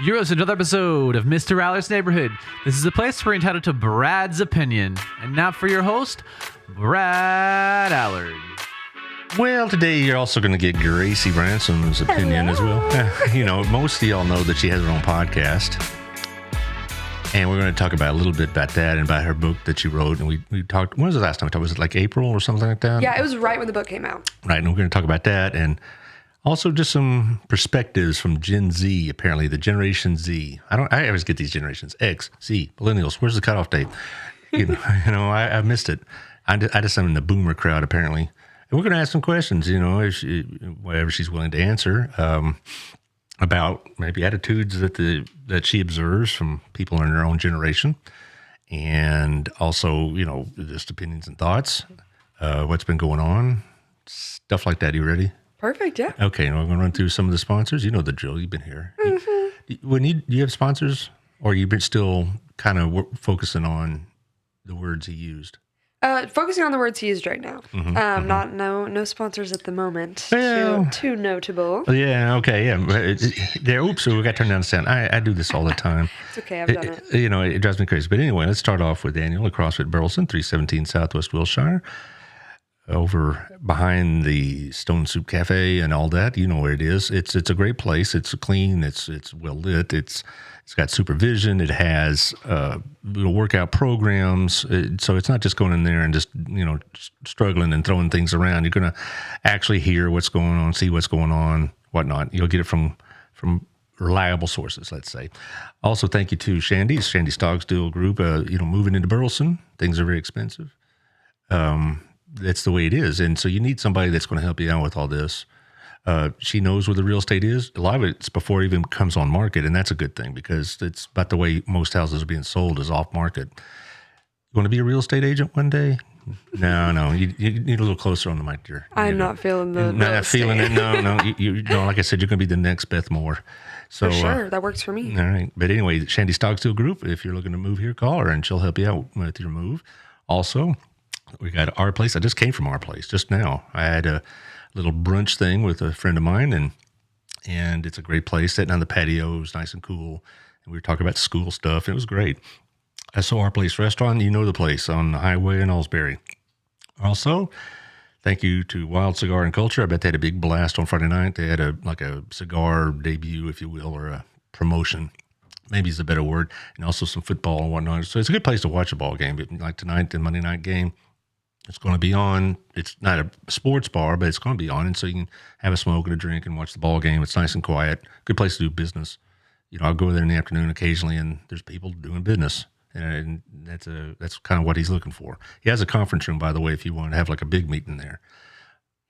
You're listening to another episode of Mr. Allard's Neighborhood. This is a place where you're entitled to Brad's opinion. And now for your host, Brad Allard. Well, today you're also going to get Gracie Bransom's opinion as well. Most of y'all know that she has her own podcast. And we're going to talk about a little bit about that and about her book that she wrote. And we talked, when was the last time we talked? Was it like April or something like that? Yeah, it was right when the book came out. Right, and we're going to talk about that. And also just some perspectives from Gen Z, apparently, the Generation Z. I always get these generations, X, Z, millennials. Where's the cutoff date? I missed it. I just am in the boomer crowd, apparently. And we're going to ask some questions, whatever she's willing to answer, about maybe attitudes that she observes from people in her own generation. And also, just opinions and thoughts, what's been going on, stuff like that. You ready? Perfect, yeah. Okay, we're going to run through some of the sponsors. You know the drill. You've been here. Mm-hmm. Do you have sponsors, or you've been still kind of focusing on the words he used? Focusing on the words he used right now. No sponsors at the moment. Well, too notable. Yeah. Okay. Yeah. Oops. So we got to turn down the sound. I do this all the time. It's okay. I've done it. It drives me crazy. But anyway, let's start off with Daniel at CrossFit Burleson, 317 Southwest Wilshire. Over behind the Stone Soup Cafe and all that, you know where it is. It's a great place. It's clean. It's well lit. It's got supervision. It has workout programs. So it's not just going in there and just struggling and throwing things around. You're going to actually hear what's going on, see what's going on, whatnot. You'll get it from reliable sources, let's say. Also, thank you to Shandy's Dog Steel Group. Moving into Burleson, things are very expensive. That's the way it is. And so you need somebody that's going to help you out with all this. She knows where the real estate is. A lot of it's before it even comes on market, and that's a good thing because it's about the way most houses are being sold is off market. You want to be a real estate agent one day? No. You need a little closer on the mic, dear. I'm not feeling the not feeling it. No. You like I said, you're going to be the next Beth Moore. So, for sure. That works for me. All right. But anyway, Shandy's Dog Steel Group, if you're looking to move here, call her, and she'll help you out with your move. Also, we got Our Place. I just came from Our Place just now. I had a little brunch thing with a friend of mine, and it's a great place. Sitting on the patio, it was nice and cool. And we were talking about school stuff. And it was great. I saw Our Place Restaurant. You know the place on the highway in Ellsbury. Also, thank you to Wild Cigar and Culture. I bet they had a big blast on Friday night. They had a cigar debut, if you will, or a promotion. Maybe is a better word. And also some football and whatnot. So it's a good place to watch a ball game. Like tonight, the Monday night game. It's going to be on. It's not a sports bar, but it's going to be on. And so you can have a smoke and a drink and watch the ball game. It's nice and quiet. Good place to do business. I'll go there in the afternoon occasionally, and there's people doing business. And that's kind of what he's looking for. He has a conference room, by the way, if you want to have like a big meeting there.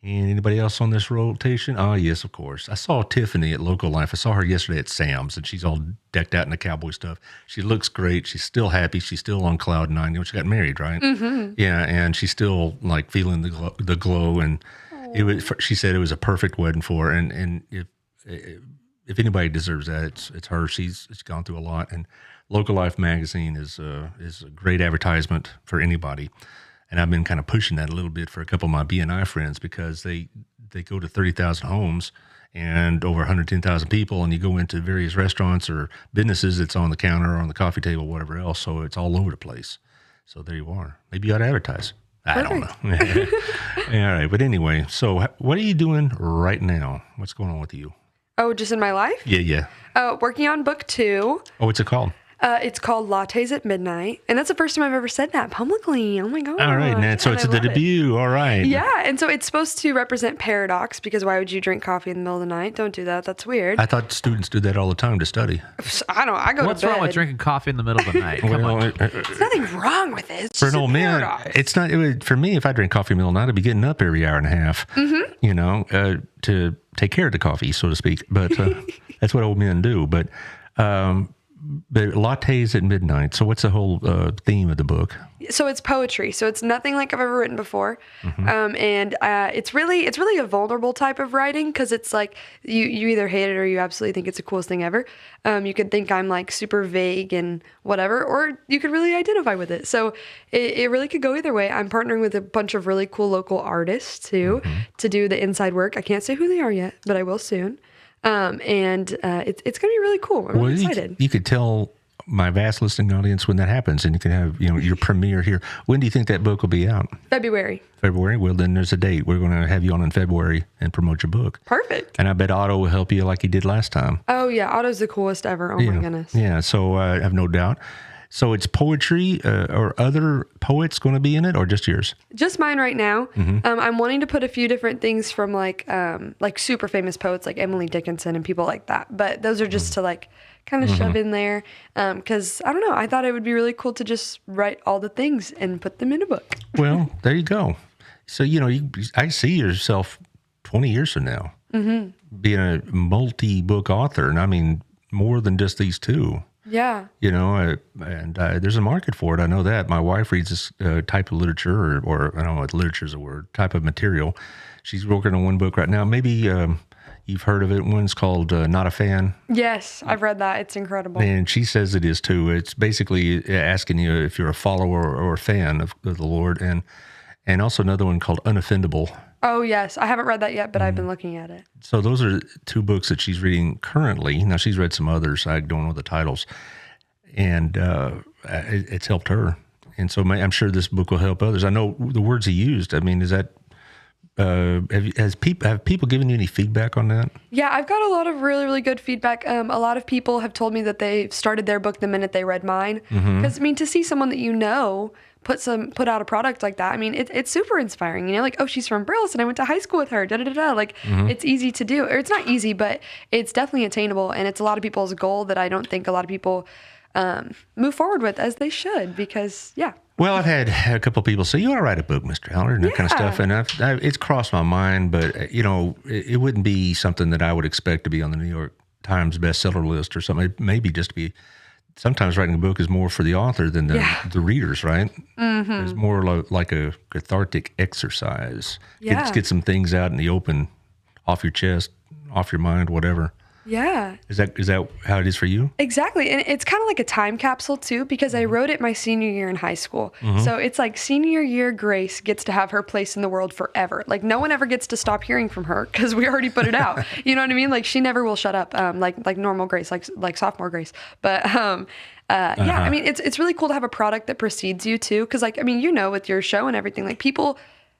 And anybody else on this rotation? Oh, yes, of course. I saw Tiffany at Local Life. I saw her yesterday at Sam's, and she's all decked out in the cowboy stuff. She looks great. She's still happy. She's still on cloud nine. She got married, right? Mm-hmm. Yeah, and she's still like feeling the glow. And she said it was a perfect wedding for her. And if anybody deserves that, it's her. She's gone through a lot. And Local Life magazine is a great advertisement for anybody. And I've been kind of pushing that a little bit for a couple of my BNI friends because they go to 30,000 homes and over 110,000 people, and you go into various restaurants or businesses, it's on the counter or on the coffee table, whatever else. So it's all over the place. So there you are. Maybe you ought to advertise. I don't know. All right. But anyway, so what are you doing right now? What's going on with you? Oh, just in my life? Yeah. Working on book 2. Oh, what's it called? It's called Lattes at Midnight, and that's the first time I've ever said that publicly. Oh my God. All right, and so it's the debut. All right. Yeah, and so it's supposed to represent paradox, because why would you drink coffee in the middle of the night? Don't do that. That's weird. I thought students do that all the time to study. I go to bed. What's wrong with drinking coffee in the middle of the night? Come on. There's nothing wrong with it. It's for just an old man, it's not. For me, if I drink coffee in the middle of the night, I'd be getting up every hour and a half, to take care of the coffee, so to speak. But that's what old men do. But Lattes at Midnight. So what's the whole theme of the book? So it's poetry. So it's nothing like I've ever written before. Mm-hmm. And it's really a vulnerable type of writing, because it's like you either hate it or you absolutely think it's the coolest thing ever. You could think I'm like super vague and whatever, or you could really identify with it. So it really could go either way. I'm partnering with a bunch of really cool local artists too, to do the inside work. I can't say who they are yet, but I will soon. It's going to be really cool. I'm really excited. You could tell my vast listening audience when that happens, and you can have your premiere here. When do you think that book will be out? February. February? Well, then there's a date. We're going to have you on in February and promote your book. Perfect. And I bet Otto will help you like he did last time. Oh, yeah. Otto's the coolest ever. Oh, my goodness. Yeah, so I have no doubt. So it's poetry or other poets going to be in it, or just yours? Just mine right now. I'm wanting to put a few different things from like super famous poets like Emily Dickinson and people like that. But those are just to like kind of shove in there. Because I don't know, I thought it would be really cool to just write all the things and put them in a book. Well, there you go. So, I see yourself 20 years from now being a multi-book author. And I mean, more than just these two. Yeah. There's a market for it. I know that. My wife reads this type of literature, or I don't know if literature is a word, type of material. She's working on one book right now. Maybe you've heard of it. One's called Not a Fan. Yes, I've read that. It's incredible. And she says it is too. It's basically asking you if you're a follower or a fan of the Lord. And also another one called Unoffendable. Oh, yes. I haven't read that yet, but I've been looking at it. So those are two books that she's reading currently. Now, she's read some others. I don't know the titles. And it's helped her. And so I'm sure this book will help others. I know the words he used. I mean, is that... have people given you any feedback on that? Yeah, I've got a lot of really, really good feedback. A lot of people have told me that they started their book the minute they read mine. Because, to see someone that put out a product like that, it's super inspiring. Like, oh, she's from Burleson. I went to high school with her. Like, it's easy to do. Or it's not easy, but it's definitely attainable. And it's a lot of people's goal that I don't think a lot of people move forward with as they should. Because, yeah. Well, I've had a couple of people say, you ought to write a book, Mr. Allard, and that kind of stuff. And it's crossed my mind, but, it wouldn't be something that I would expect to be on the New York Times bestseller list or something. It maybe just be, sometimes writing a book is more for the author than the readers, right? It's more like a cathartic exercise. Get some things out in the open, off your chest, off your mind, whatever. Yeah. Is that how it is for you? Exactly. And it's kind of like a time capsule too, because I wrote it my senior year in high school. So it's like senior year Grace gets to have her place in the world forever. Like no one ever gets to stop hearing from her because we already put it out. You know what I mean? Like she never will shut up. Like normal Grace, like sophomore Grace. But yeah, it's really cool to have a product that precedes you too. Cause with your show and everything, like people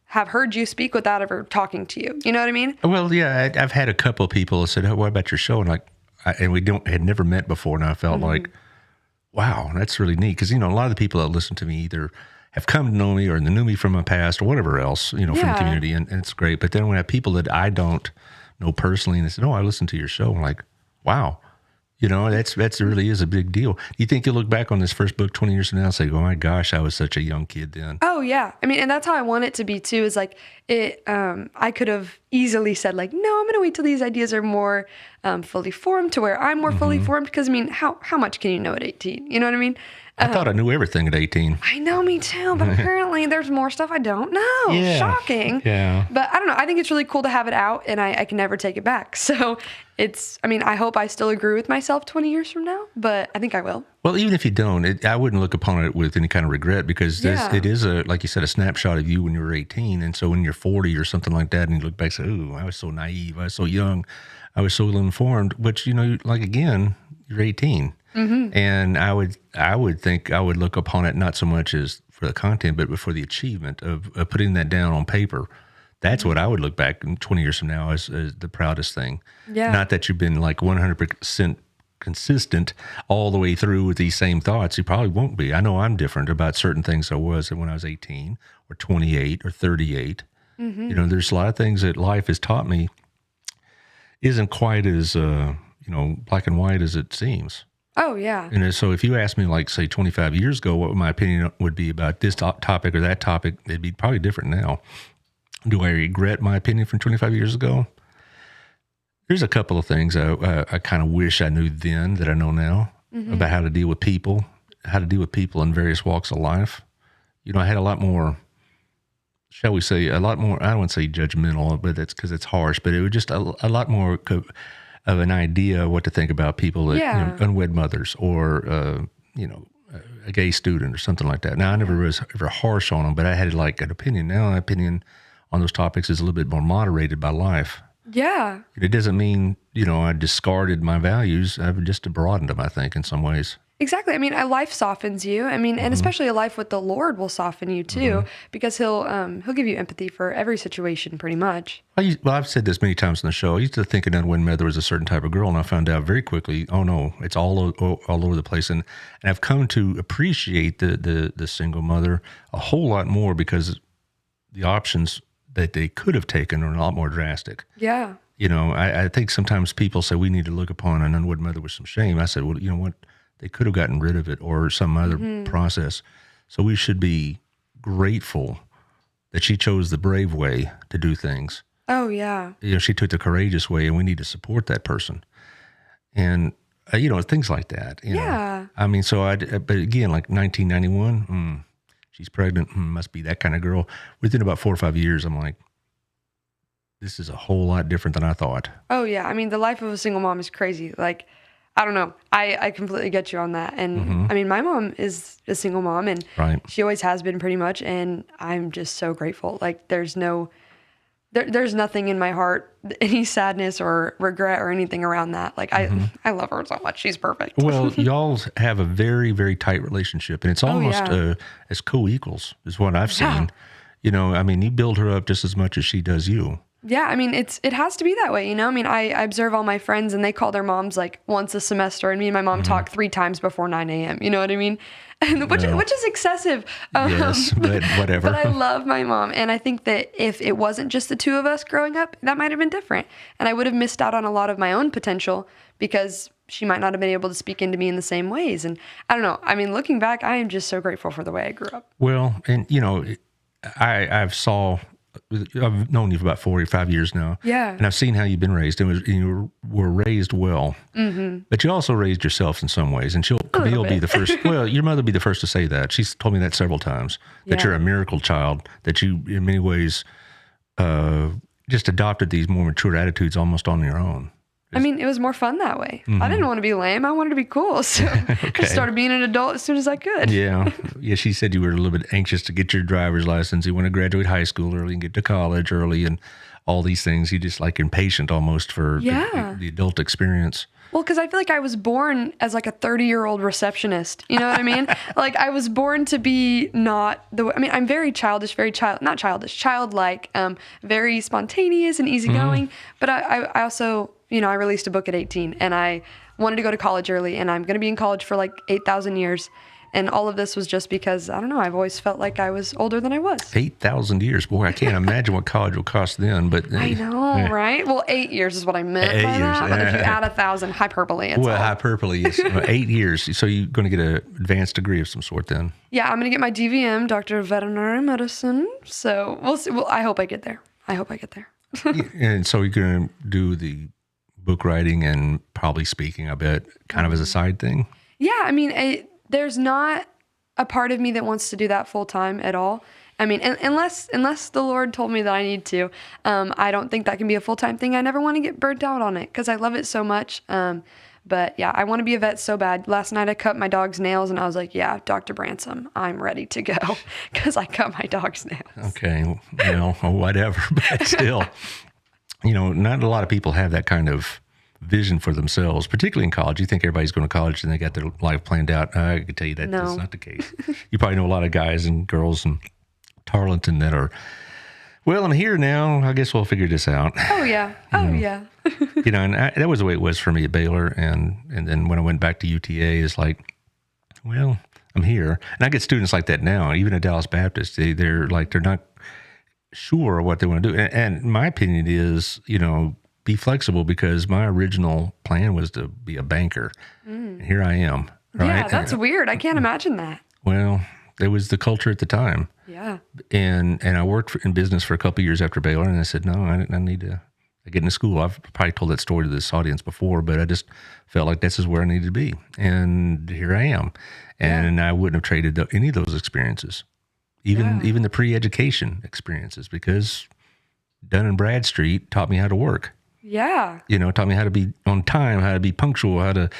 have heard you speak without ever talking to you. You know what I mean? Well, yeah, I've had a couple of people that said, "Oh, what about your show?" And we had never met before, and I felt like, wow, that's really neat. Because a lot of the people that listen to me either have come to know me or knew me from my past or whatever else, from the community, and it's great. But then when I have people that I don't know personally, and they said, "Oh, I listened to your show," I'm like, wow. That's really is a big deal. Do you think you'll look back on this first book 20 years from now and say, oh my gosh, I was such a young kid then? Oh yeah. And that's how I want it to be too, is like it, I could have easily said like, no, I'm going to wait till these ideas are more fully formed to where I'm more fully formed. Because how much can you know at 18? You know what I mean? I thought I knew everything at 18. I know, me too. But apparently there's more stuff I don't know. Yeah. Shocking. Yeah. But I don't know. I think it's really cool to have it out, and I can never take it back. So I hope I still agree with myself 20 years from now, but I think I will. Well, even if you don't, I wouldn't look upon it with any kind of regret because it is, like you said, a snapshot of you when you were 18. And so when you're 40 or something like that, and you look back and say, oh, I was so naive. I was so young. I was so ill-informed. But, again, you're 18. And I would think I would look upon it not so much as for the content, but for the achievement of putting that down on paper. That's what I would look back 20 years from now as the proudest thing. Yeah. Not that you've been like 100% consistent all the way through with these same thoughts. You probably won't be. I know I'm different about certain things I was when I was 18 or 28 or 38. There's a lot of things that life has taught me isn't quite as, black and white as it seems. Oh, yeah. And so if you asked me, like, say, 25 years ago, what my opinion would be about this topic or that topic, it'd be probably different now. Do I regret my opinion from 25 years ago? There's a couple of things I kind of wish I knew then that I know now about how to deal with people, in various walks of life. I had a lot more, shall we say, I don't want to say judgmental, but that's because it's harsh, but it was just a lot more of an idea of what to think about people that unwed mothers or a gay student or something like that. Now I never was ever harsh on them, but I had like an opinion. Now my opinion on those topics is a little bit more moderated by life. Yeah. It doesn't mean I discarded my values. I've just broadened them, I think, in some ways. Exactly. I mean, a life softens you. I mean, and especially a life with the Lord will soften you too, because he'll give you empathy for every situation, pretty much. I've said this many times in the show. I used to think an unwed mother was a certain type of girl, and I found out very quickly, oh no, it's all over the place. And I've come to appreciate the single mother a whole lot more because the options that they could have taken are a lot more drastic. Yeah. I think sometimes people say we need to look upon an unwed mother with some shame. I said, well, you know what? They could have gotten rid of it or some other process. So we should be grateful that she chose the brave way to do things. Oh, yeah. She took the courageous way, and we need to support that person. And, things like that. Yeah. I mean, but again, like 1991, she's pregnant, must be that kind of girl. Within about 4 or 5 years, I'm like, this is a whole lot different than I thought. Oh, yeah. I mean, the life of a single mom is crazy. Like, I don't know. I completely get you on that. And I mean, my mom is a single mom, and she always has been pretty much. And I'm just so grateful. Like, there's nothing in my heart, any sadness or regret or anything around that. Like, I love her so much. She's perfect. Well, y'all have a very, very tight relationship, and it's almost as co-equals is what I've seen. I mean, you build her up just as much as she does you. Yeah, I mean, it has to be that way, I mean, I observe all my friends, and they call their moms like once a semester, and me and my mom talk 3 times before 9 a.m. You know what I mean? And which is excessive. Yes, but whatever. But I love my mom, and I think that if it wasn't just the two of us growing up, that might have been different, and I would have missed out on a lot of my own potential because she might not have been able to speak into me in the same ways. And I don't know. I mean, looking back, I am just so grateful for the way I grew up. Well, and I've known you for about 4 or 5 years now. Yeah. And I've seen how you've been raised, and you were raised well. But you also raised yourself in some ways, and Camille be the first. Well, your mother be the first to say that. She's told me that several times, that you're a miracle child, that you, in many ways, just adopted these more mature attitudes almost on your own. I mean, it was more fun that way. I didn't want to be lame. I wanted to be cool. So I started being an adult as soon as I could. Yeah. She said you were a little bit anxious to get your driver's license. You want to graduate high school early and get to college early and all these things. You just like impatient almost for the adult experience. Well, because I feel like I was born as like a 30-year-old receptionist. You know what I mean? Like I was born to be I'm very childlike, very spontaneous and easygoing. But I also, I released a book at 18 and I wanted to go to college early, and I'm going to be in college for like 8,000 years. And all of this was just because, I don't know, I've always felt like I was older than I was. 8,000 years. Boy, I can't imagine what college will cost then. But I know, right? Well, 8 years is what I meant by that. But if you add 1,000, hyperbole. Hyperbole is 8 years. So you're going to get an advanced degree of some sort then? Yeah, I'm going to get my DVM, Doctor of Veterinary Medicine. So we'll see. Well, I hope I get there. And so you're going to do the book writing and probably speaking, I bet, kind of as a side thing? Yeah, I mean, there's not a part of me that wants to do that full time at all. I mean, unless the Lord told me that I need to, I don't think that can be a full time thing. I never want to get burnt out on it because I love it so much. But yeah, I want to be a vet so bad. Last night I cut my dog's nails, and I was like, yeah, Dr. Bransom, I'm ready to go because I cut my dog's nails. Okay, whatever, but still, not a lot of people have that kind of vision for themselves, particularly in college. You think everybody's going to college and they got their life planned out. I can tell you that that's not the case. You probably know a lot of guys and girls in Tarleton that are, well, I'm here now. I guess we'll figure this out. Oh, yeah. Yeah. And that was the way it was for me at Baylor. And then when I went back to UTA, it's like, well, I'm here. And I get students like that now, even at Dallas Baptist. They're not sure what they want to do. And my opinion is, be flexible, because my original plan was to be a banker. And here I am. Right? Yeah, that's weird. I can't imagine that. Well, it was the culture at the time. Yeah. And I worked in business for a couple of years after Baylor, and I said, no, I need to get into school. I've probably told that story to this audience before, but I just felt like this is where I needed to be. And here I am. And I wouldn't have traded any of those experiences, even the pre-education experiences, because Dun & Bradstreet taught me how to work. Yeah. Taught me how to be on time, how to be punctual, how to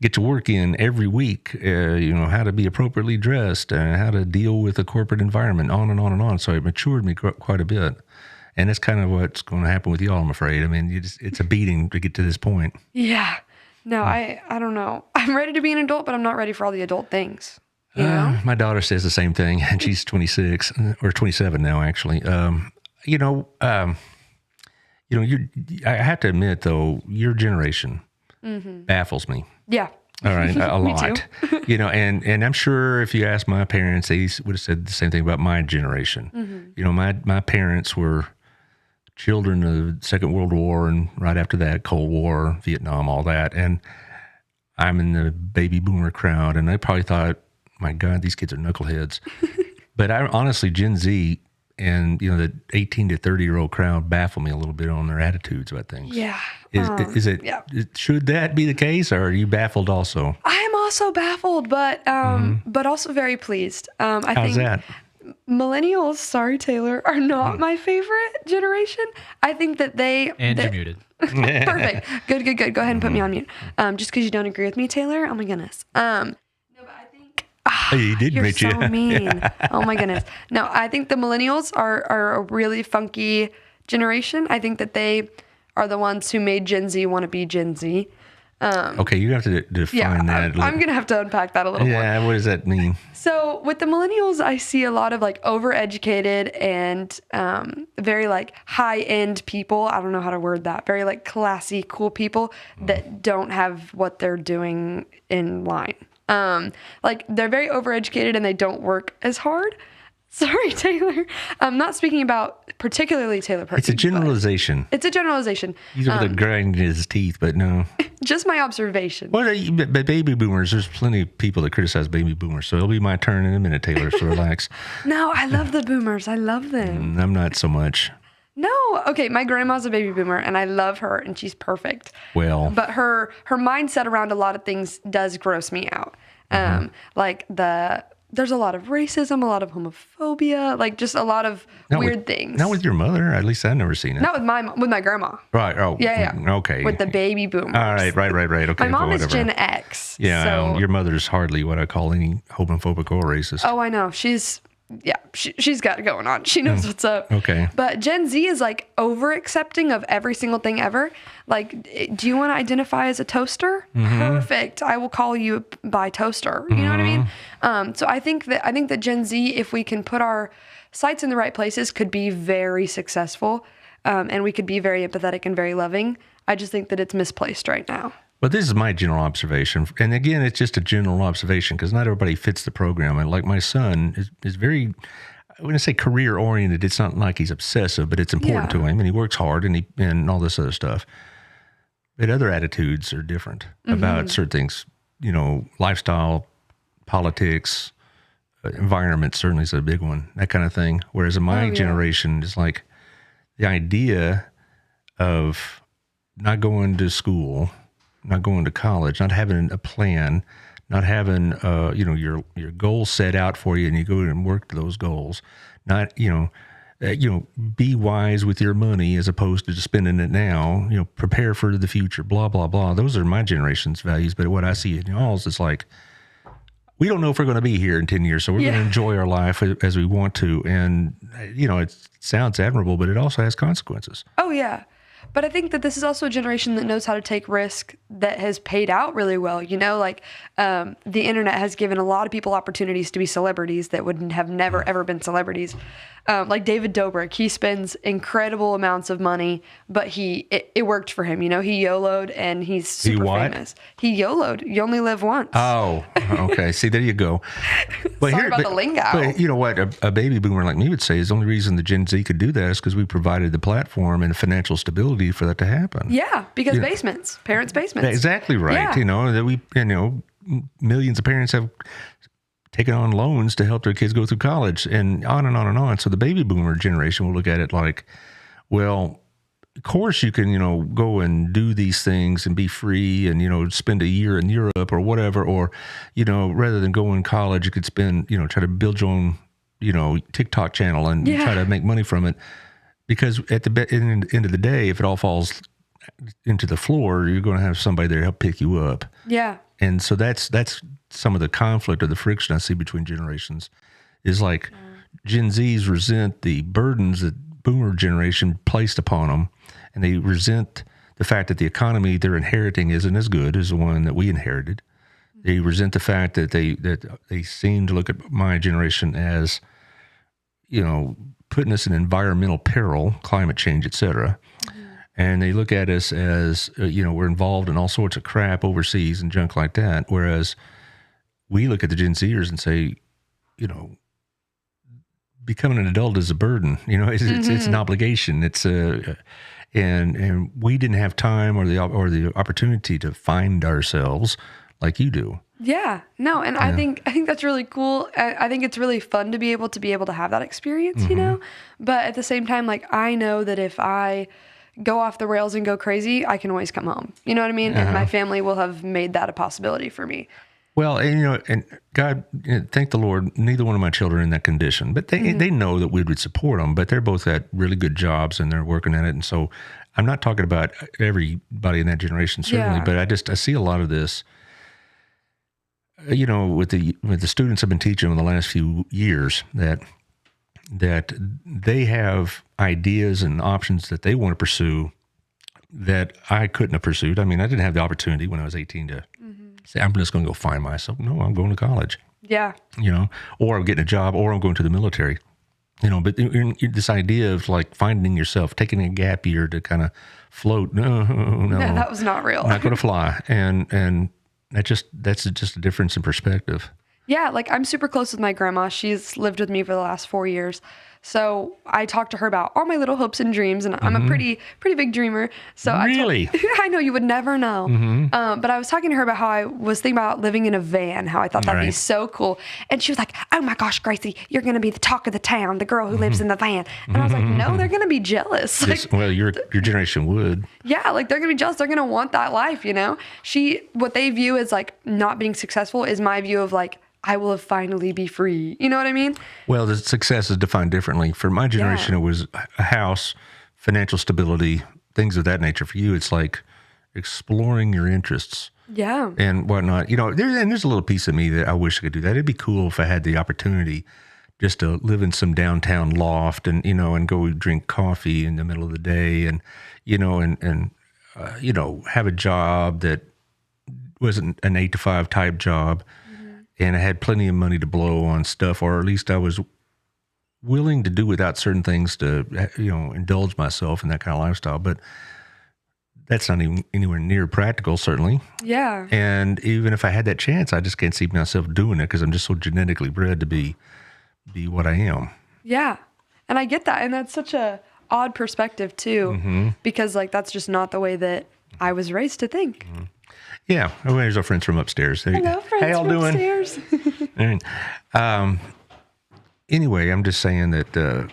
get to work in every week, how to be appropriately dressed, and how to deal with a corporate environment, on and on and on. So it matured me quite a bit. And that's kind of what's going to happen with y'all, I'm afraid. I mean, it's a beating to get to this point. Yeah. No, I don't know. I'm ready to be an adult, but I'm not ready for all the adult things. You know? My daughter says the same thing, and she's 26 or 27 now, actually. I have to admit, though, your generation baffles me. Yeah. All right, a Me lot. too. And I'm sure if you asked my parents, they would have said the same thing about my generation. My parents were children of the Second World War, and right after that, Cold War, Vietnam, all that. And I'm in the baby boomer crowd, and they probably thought, my God, these kids are knuckleheads. But I honestly, Gen Z and, the 18 to 30-year-old crowd baffle me a little bit on their attitudes about things. Yeah. Is it, yeah. should that be the case, or are you baffled also? I am also baffled, but also very pleased. I How's think that? millennials, sorry, Taylor, are not my favorite generation. I think that And you're muted. Perfect. Good. Go ahead and put me on mute. Just because you don't agree with me, Taylor. Oh my goodness. No, but I think He did you're meet so you. mean. Oh my goodness. No, I think the millennials are a really funky generation. I think that they are the ones who made Gen Z want to be Gen Z. Okay, you have to define that. I'm going to have to unpack that a little more. Yeah, what does that mean? So with the millennials, I see a lot of like overeducated and very like high-end people. I don't know how to word that. Very like classy, cool people that don't have what they're doing in line. Like they're very overeducated and they don't work as hard. Sorry, Taylor. I'm not speaking about particularly Taylor Perkins. It's a generalization. It's a generalization. He's over to grind his teeth, but no. Just my observation. But baby boomers, there's plenty of people that criticize baby boomers, so it'll be my turn in a minute, Taylor, so relax. No, I love the boomers. I love them. I'm not so much. No, okay, my grandma's a baby boomer and I love her and she's perfect. Well. But her mindset around a lot of things does gross me out. Like there's a lot of racism, a lot of homophobia, like just a lot of weird things. Not with your mother, at least I've never seen it. Not with my grandma. Right. Oh. Yeah. Okay. With the baby boomers. All right. Okay. My mom whatever. is Gen X. Yeah. So, Your mother's hardly what I call any homophobic or racist. oh, I know. She's got it going on. She knows what's up. Okay. But Gen Z is like over accepting of every single thing ever. Like, do you want to identify as a toaster? Perfect. I will call you by toaster. You know what I mean? So I think that Gen Z, if we can put our sights in the right places, could be very successful. And we could be very empathetic and very loving. I just think that it's misplaced right now. But this is my general observation. And again, it's just a general observation because not everybody fits the program. And like my son is very, when I say career oriented, it's not like he's obsessive, but it's important to him and he works hard and all this other stuff. But other attitudes are different about certain things, lifestyle, politics, environment certainly is a big one, that kind of thing. Whereas in my generation, it's like the idea of not going to school, not going to college, not having a plan, not having your goals set out for you and you go and work to those goals, not be wise with your money as opposed to just spending it now, prepare for the future, blah blah blah. Those are my generation's values. But what I see in y'all's is like, we don't know if we're going to be here in 10 years, so we're going to enjoy our life as we want to. And it sounds admirable, but it also has consequences. Oh yeah. But I think that this is also a generation that knows how to take risk that has paid out really well. The internet has given a lot of people opportunities to be celebrities that would have never, ever been celebrities. Like David Dobrik, he spends incredible amounts of money, but it worked for him. He YOLO'd and he's super famous. He YOLO'd. You only live once. Oh, okay. See, there you go. But Sorry about the lingo. But you know what? A baby boomer like me would say is the only reason the Gen Z could do that is because we provided the platform and financial stability for that to happen. Yeah, because parents' basements. Exactly right. Yeah. That we, millions of parents have taken on loans to help their kids go through college and on and on and on. So the baby boomer generation will look at it like, well, of course you can, go and do these things and be free and, spend a year in Europe or whatever, or, rather than go in college, you could spend, try to build your own, TikTok channel and try to make money from it. Because at the end of the day, if it all falls into the floor, you're going to have somebody there to help pick you up. Yeah. And so that's some of the conflict or the friction I see between generations is like Gen Zs resent the burdens that boomer generation placed upon them, and they resent the fact that the economy they're inheriting isn't as good as the one that we inherited. They resent the fact that they seem to look at my generation as, putting us in environmental peril, climate change, et cetera. And they look at us as, we're involved in all sorts of crap overseas and junk like that. Whereas we look at the Gen Zers and say, becoming an adult is a burden. It's an obligation. It's and we didn't have time or the opportunity to find ourselves like you do. Yeah, no, and I think that's really cool. I think it's really fun to be able to have that experience, But at the same time, like, I know that if I go off the rails and go crazy, I can always come home. You know what I mean? And my family will have made that a possibility for me. Well, and God, thank the Lord, neither one of my children are in that condition, but they know that we would support them, but they're both at really good jobs and they're working at it. And so I'm not talking about everybody in that generation, certainly, but I see a lot of this, with the students I've been teaching in the last few years, that they have ideas and options that they want to pursue that I couldn't have pursued. I mean, I didn't have the opportunity when I was 18 to say, I'm just going to go find myself. No, I'm going to college. Yeah. Or I'm getting a job, or I'm going to the military. But this idea of like finding yourself, taking a gap year to kind of float. No, Yeah, that was not real. Not going to fly. And that's just a difference in perspective. Yeah, like, I'm super close with my grandma. She's lived with me for the last 4 years. So I talk to her about all my little hopes and dreams, and I'm a pretty big dreamer. So really? I know, you would never know. But I was talking to her about how I was thinking about living in a van, how I thought that'd be so cool. And she was like, oh my gosh, Gracie, you're going to be the talk of the town, the girl who lives in the van. And I was like, no, they're going to be jealous. Well, your generation would. Yeah, like, they're going to be jealous. They're going to want that life, What they view as like not being successful is my view of like, I will finally be free. You know what I mean? Well, the success is defined differently. For my generation, It was a house, financial stability, things of that nature. For you, it's like exploring your interests. Yeah. And whatnot. There's a little piece of me that I wish I could do that. It'd be cool if I had the opportunity just to live in some downtown loft and, and go drink coffee in the middle of the day and have a job that wasn't an 8 to 5 type job. And I had plenty of money to blow on stuff, or at least I was willing to do without certain things to, indulge myself in that kind of lifestyle. But that's not even anywhere near practical, certainly. Yeah. And even if I had that chance, I just can't see myself doing it because I'm just so genetically bred to be what I am. Yeah. And I get that. And that's such a odd perspective too, because like, that's just not the way that I was raised to think. Yeah. Oh, there's our friends from upstairs. Hello, friends How y'all from doing? upstairs. Anyway, I'm just saying that,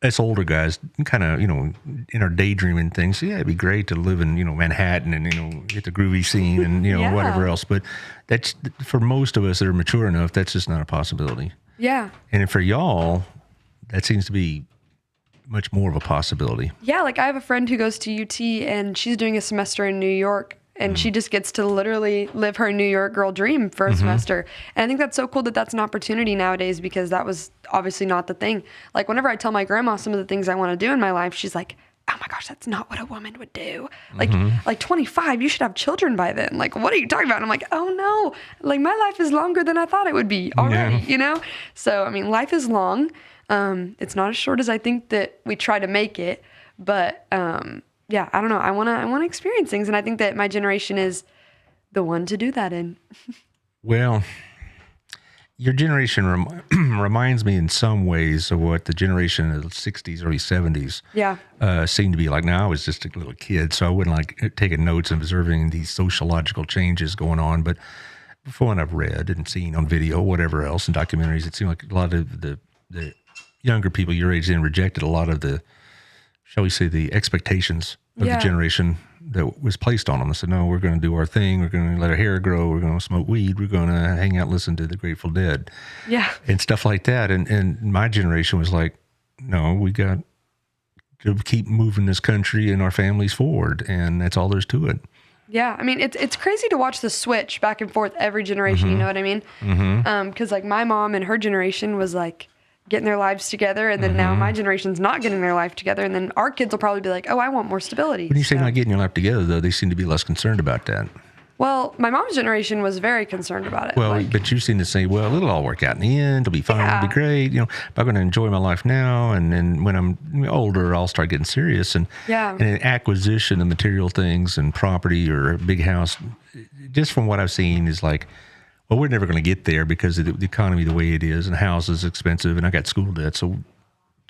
us older guys kind of, in our daydreaming things, it'd be great to live in, Manhattan and, get the groovy scene and, whatever else. But that's, for most of us that are mature enough, that's just not a possibility. Yeah. And for y'all, that seems to be much more of a possibility. Yeah. Like, I have a friend who goes to UT and she's doing a semester in New York. And she just gets to literally live her New York girl dream for a semester. And I think that's so cool that that's an opportunity nowadays, because that was obviously not the thing. Like, whenever I tell my grandma some of the things I want to do in my life, she's like, oh my gosh, that's not what a woman would do. Like 25, you should have children by then. Like, what are you talking about? And I'm like, oh no, like, my life is longer than I thought it would be already, So, I mean, life is long. It's not as short as I think that we try to make it, but, yeah, I don't know. I want to experience things. And I think that my generation is the one to do that in. Well, your generation reminds me in some ways of what the generation of the 60s, early 70s seemed to be like. Now, I was just a little kid, so I wouldn't like taking notes and observing these sociological changes going on. But from what I've read and seen on video, whatever else, in documentaries, it seemed like a lot of the younger people your age then rejected a lot of the, shall we say, the expectations of the generation that was placed on them. They said, no, we're going to do our thing. We're going to let our hair grow. We're going to smoke weed. We're going to hang out, listen to the Grateful Dead. Yeah. And stuff like that. And my generation was like, no, we got to keep moving this country and our families forward. And that's all there's to it. Yeah. I mean, it's crazy to watch the switch back and forth every generation. You know what I mean? Because like, my mom and her generation was like, getting their lives together, and then now my generation's not getting their life together, and then our kids will probably be like, oh, I want more stability. When you say not getting your life together, though, they seem to be less concerned about that. Well, my mom's generation was very concerned about it. Well, but you seem to say, well, it'll all work out in the end. It'll be fine. It'll be great. You know, I'm going to enjoy my life now. And then when I'm older, I'll start getting serious. And an acquisition of material things and property or a big house, just from what I've seen, is like, well, we're never going to get there because of the economy the way it is, and house is expensive, and I got school debt. So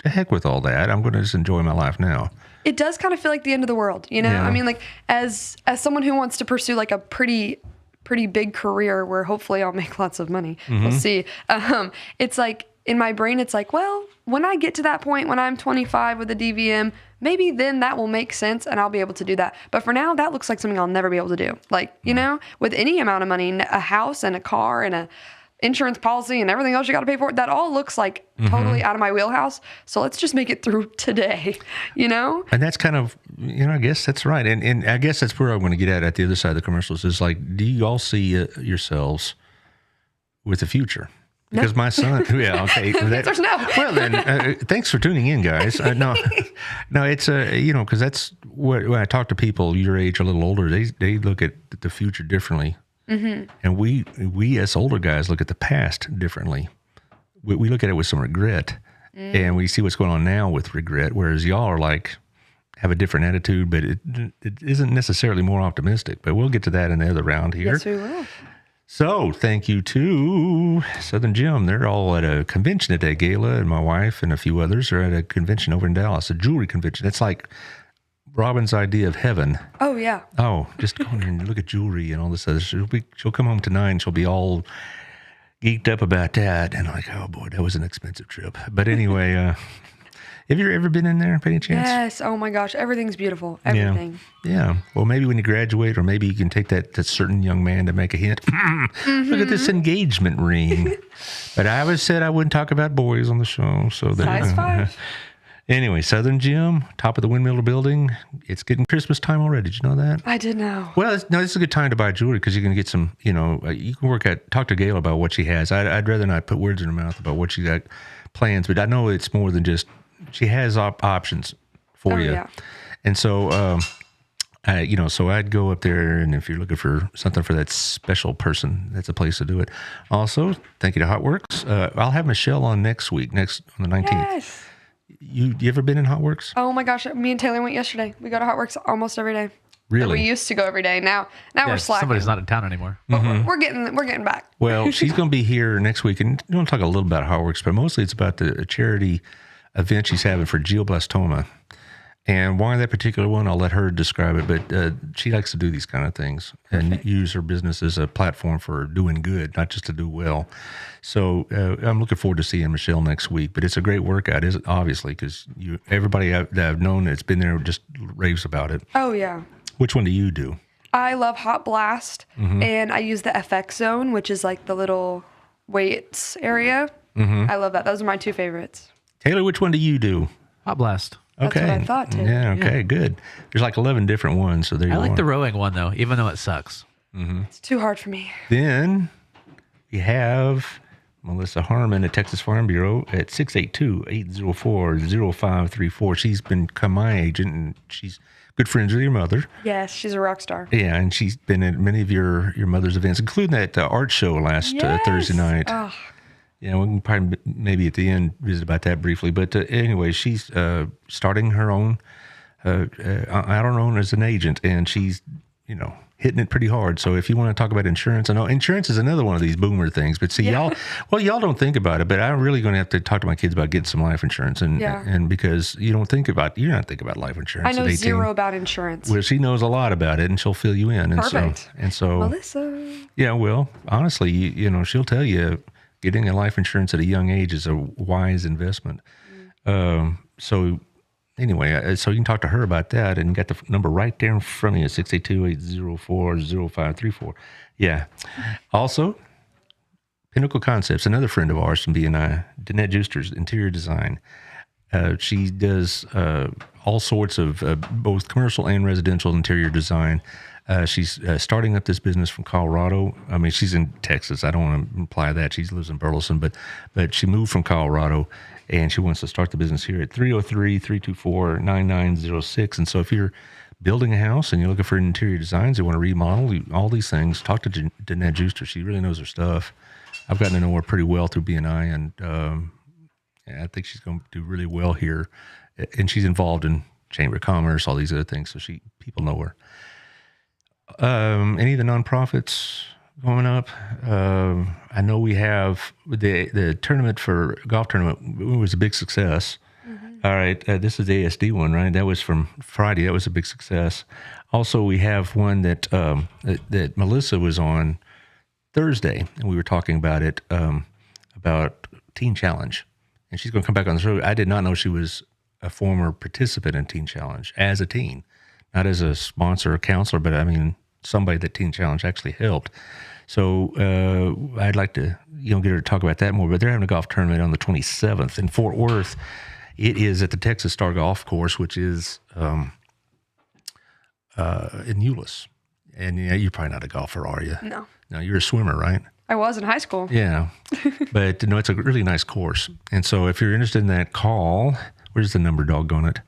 the heck with all that. I'm going to just enjoy my life now. It does kind of feel like the end of the world, you know? Yeah. I mean, like, as someone who wants to pursue like a pretty big career where hopefully I'll make lots of money, we'll see. It's like, in my brain, it's like, well, when I get to that point, when I'm 25 with a DVM, maybe then that will make sense and I'll be able to do that. But for now, that looks like something I'll never be able to do. Like, you know, with any amount of money, a house and a car and a insurance policy and everything else you got to pay for, that all looks like totally out of my wheelhouse. So let's just make it through today, you know? And that's kind of, you know, I guess that's right. And I guess that's where I want to get at the other side of the commercials is like, do you all see yourselves with the future? Because my son, okay. Answer's no. Well, then, thanks for tuning in, guys. No, it's, you know, because that's what, when I talk to people your age, a little older, they look at the future differently. And we as older guys look at the past differently. We look at it with some regret, and we see what's going on now with regret, whereas y'all are like, have a different attitude, but it isn't necessarily more optimistic. But we'll get to that in the other round here. Yes, we will. So thank you to Southern Gem. They're all at a convention today. Gayla and my wife and a few others are at a convention over in Dallas, a jewelry convention. It's like Robin's idea of heaven. Oh, yeah. Oh, just go in there and look at jewelry and all this other. She'll come home tonight and she'll be all geeked up about that. And I'm like, oh boy, that was an expensive trip. But anyway, have you ever been in there by any chance? Yes. Oh my gosh. Everything's beautiful. Everything. Yeah. Well, maybe when you graduate, or maybe you can take that certain young man to make a hint. Look at this engagement ring. But I always said I wouldn't talk about boys on the show. So Size 5. Anyway, Southern Gym, top of the Windmill building. It's getting Christmas time already. Did you know that? I did know. Well, this is a good time to buy jewelry because you can get some, you know, you can talk to Gail about what she has. I'd rather not put words in her mouth about what she got plans, but I know it's more than just, she has options for you. Yeah. And so, so I'd go up there, and if you're looking for something for that special person, that's a place to do it. Also, thank you to Hot Works. I'll have Michelle on next on the 19th. Yes. You ever been in Hot Works? Oh my gosh. Me and Taylor went yesterday. We go to Hot Works almost every day. Really? We used to go every day. Now we're slacking. Somebody's not in town anymore. But we're getting back. Well, she's going to be here next week, and we'll talk a little about Hot Works, but mostly it's about the charity event she's having for glioblastoma. And why that particular one, I'll let her describe it, but she likes to do these kind of things and use her business as a platform for doing good, not just to do well. So I'm looking forward to seeing Michelle next week, but it's a great workout, obviously, because everybody that I've known that's been there just raves about it. Oh, yeah. Which one do you do? I love Hot Blast, and I use the FX Zone, which is like the little weights area. I love that. Those are my two favorites. Taylor, which one do you do? Hot Blast. That's Okay. what I thought, too. Yeah, okay, good. There's like 11 different ones, so there you I go. like the rowing one, though, even though it sucks. It's too hard for me. Then we have Melissa Harmon at Texas Farm Bureau at 682-804-0534. She's become my agent, and she's good friends with your mother. Yes, she's a rock star. Yeah, and she's been at many of your mother's events, including that art show last Thursday night. Oh. Yeah, we can probably maybe at the end visit about that briefly. But anyway, she's starting her own, out on her own as an agent, and she's, hitting it pretty hard. So if you want to talk about insurance, I know insurance is another one of these boomer things. But see, y'all don't think about it. But I'm really going to have to talk to my kids about getting some life insurance, and because you're not thinking about life insurance. I know at 18. zero about insurance. Well, she knows a lot about it, and she'll fill you in. And Perfect. So, Melissa. Yeah, well, honestly, she'll tell you. Getting a life insurance at a young age is a wise investment. So anyway, so you can talk to her about that, and got the number right there in front of you, 682-804-0534. Yeah. Also, Pinnacle Concepts, another friend of ours from BNI, Danette Juster's interior design. She does all sorts of both commercial and residential interior design. She's starting up this business from Colorado. I mean, she's in Texas. I don't want to imply that. She lives in Burleson, but she moved from Colorado, and she wants to start the business here at 303-324-9906. And so if you're building a house and you're looking for interior designs, you want to remodel, all these things, talk to Danette Juster. She really knows her stuff. I've gotten to know her pretty well through BNI, and I think she's going to do really well here. And she's involved in Chamber of Commerce, all these other things, so people know her. Any of the nonprofits going up? I know we have the tournament for golf tournament. It was a big success. Mm-hmm. All right, this is the ASD one, right? That was from Friday. That was a big success. Also, we have one that that Melissa was on Thursday, and we were talking about it, about Teen Challenge, and she's going to come back on the show. I did not know she was a former participant in Teen Challenge as a teen, not as a sponsor or counselor, but I mean somebody that Teen Challenge actually helped. So I'd like to get her to talk about that more. But they're having a golf tournament on the 27th in Fort Worth. It is at the Texas Star Golf Course, which is in Euless. And you're probably not a golfer, are you? No. No, you're a swimmer, right? I was in high school. Yeah. But no, it's a really nice course. And so if you're interested in that, call. Where's the number, doggone it?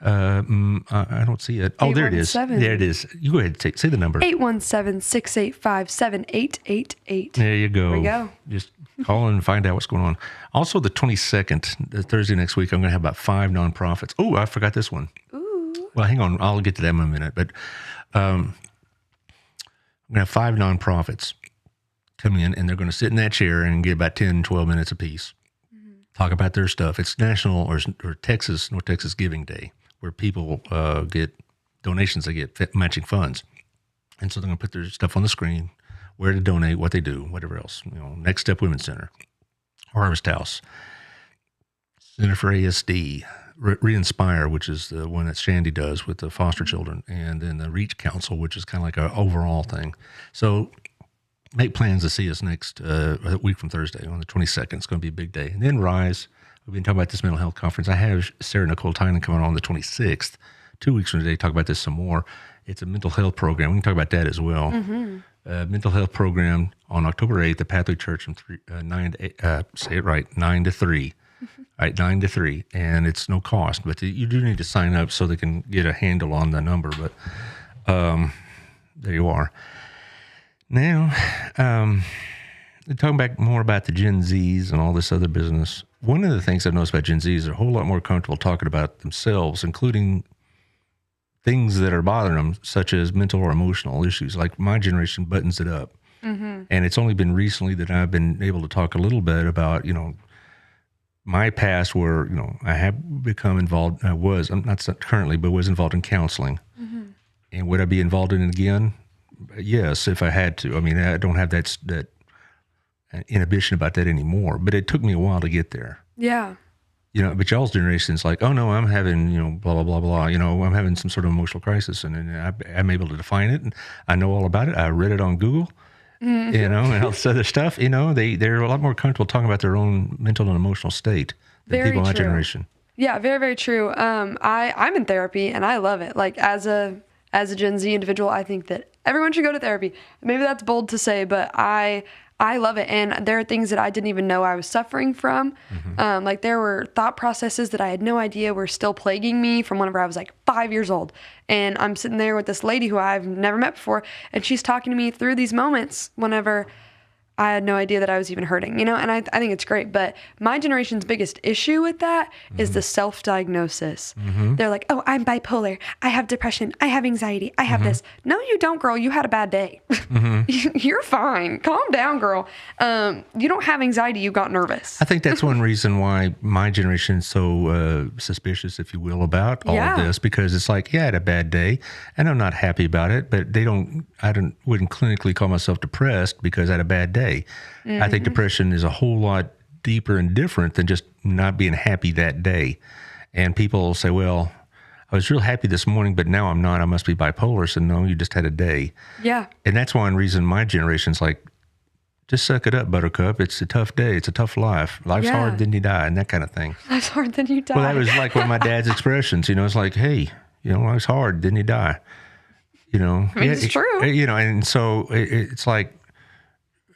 I don't see it. Oh, there it is. There it is. You go ahead and say the number. 817-685-7888. There you go. There we go. Just call and find out what's going on. Also, the 22nd, Thursday next week, I'm going to have about 5 nonprofits. Oh, I forgot this one. Ooh. Well, hang on. I'll get to that in a minute. But I'm going to have 5 nonprofits come in, and they're going to sit in that chair and get about 10, 12 minutes apiece. Talk about their stuff. It's National or North Texas Giving Day, where people get donations. They get matching funds. And so they're going to put their stuff on the screen, where to donate, what they do, whatever else. Next Step Women's Center, Harvest House, Center for ASD, Re-Inspire, which is the one that Shandy does with the foster children, and then the Reach Council, which is kind of like an overall thing. So make plans to see us next week from Thursday on the 22nd. It's going to be a big day. And then Rise. We've been talking about this mental health conference. I have Sarah Nicole Tynan coming on the 26th, 2 weeks from today, talk about this some more. It's a mental health program. We can talk about that as well. Mm-hmm. Mental health program on October 8th, the Pathway Church from 9 to 3. Mm-hmm. Right, 9 to 3. And it's no cost, but you do need to sign up so they can get a handle on the number. But there you are. Now, talking back more about the Gen Zs and all this other business, one of the things I've noticed about Gen Zs, they're a whole lot more comfortable talking about themselves, including things that are bothering them, such as mental or emotional issues. Like my generation buttons it up. Mm-hmm. And it's only been recently that I've been able to talk a little bit about, my past where, I have become involved. I'm not currently, but was involved in counseling. Mm-hmm. And would I be involved in it again? Yes, if I had to. I mean, I don't have that inhibition about that anymore, but it took me a while to get there. Yeah. But y'all's generation's like, oh no, I'm having, blah, blah, blah, blah. I'm having some sort of emotional crisis, and I'm able to define it, and I know all about it. I read it on Google, mm-hmm. And all this other stuff. They're a lot more comfortable talking about their own mental and emotional state than people in my generation. Yeah, very, very true. I'm in therapy, and I love it. Like, as a Gen Z individual, I think that everyone should go to therapy. Maybe that's bold to say, but I love it. And there are things that I didn't even know I was suffering from. Mm-hmm. Like there were thought processes that I had no idea were still plaguing me from whenever I was like 5 years old. And I'm sitting there with this lady who I've never met before, and she's talking to me through these moments whenever I had no idea that I was even hurting, and I think it's great. But my generation's biggest issue with that is the self-diagnosis. Mm-hmm. They're like, oh, I'm bipolar. I have depression. I have anxiety. I have this. No, you don't, girl. You had a bad day. Mm-hmm. You're fine. Calm down, girl. You don't have anxiety. You got nervous. I think that's one reason why my generation's so suspicious, if you will, about all of this, because it's like, I had a bad day and I'm not happy about it, but wouldn't clinically call myself depressed because I had a bad day. Mm-hmm. I think depression is a whole lot deeper and different than just not being happy that day. And people say, well, I was real happy this morning, but now I'm not. I must be bipolar. So no, you just had a day. Yeah. And that's one reason my generation's like just suck it up, Buttercup. It's a tough day. It's a tough life. Life's Yeah. hard, then you die, and that kind of thing. Life's hard, then you die. Well, that was like one of my dad's expressions. It's like, hey, life's hard, then you die. I mean, it's true. And so it's like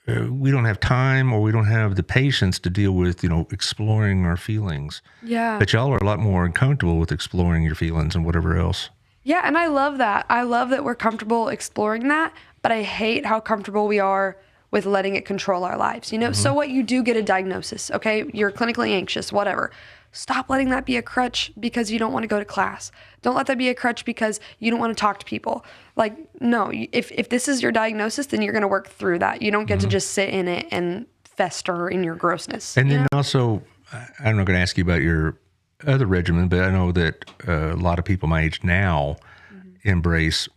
we don't have time or we don't have the patience to deal with, exploring our feelings. Yeah. But y'all are a lot more comfortable with exploring your feelings and whatever else. Yeah, and I love that. I love that we're comfortable exploring that, but I hate how comfortable we are with letting it control our lives. So what, you do get a diagnosis, okay? You're clinically anxious, whatever. Stop letting that be a crutch because you don't want to go to class. Don't let that be a crutch because you don't want to talk to people. Like, no, if this is your diagnosis, then you're going to work through that. You don't get to just sit in it and fester in your grossness. And then also, I'm not going to ask you about your other regimen, but I know that a lot of people my age now embrace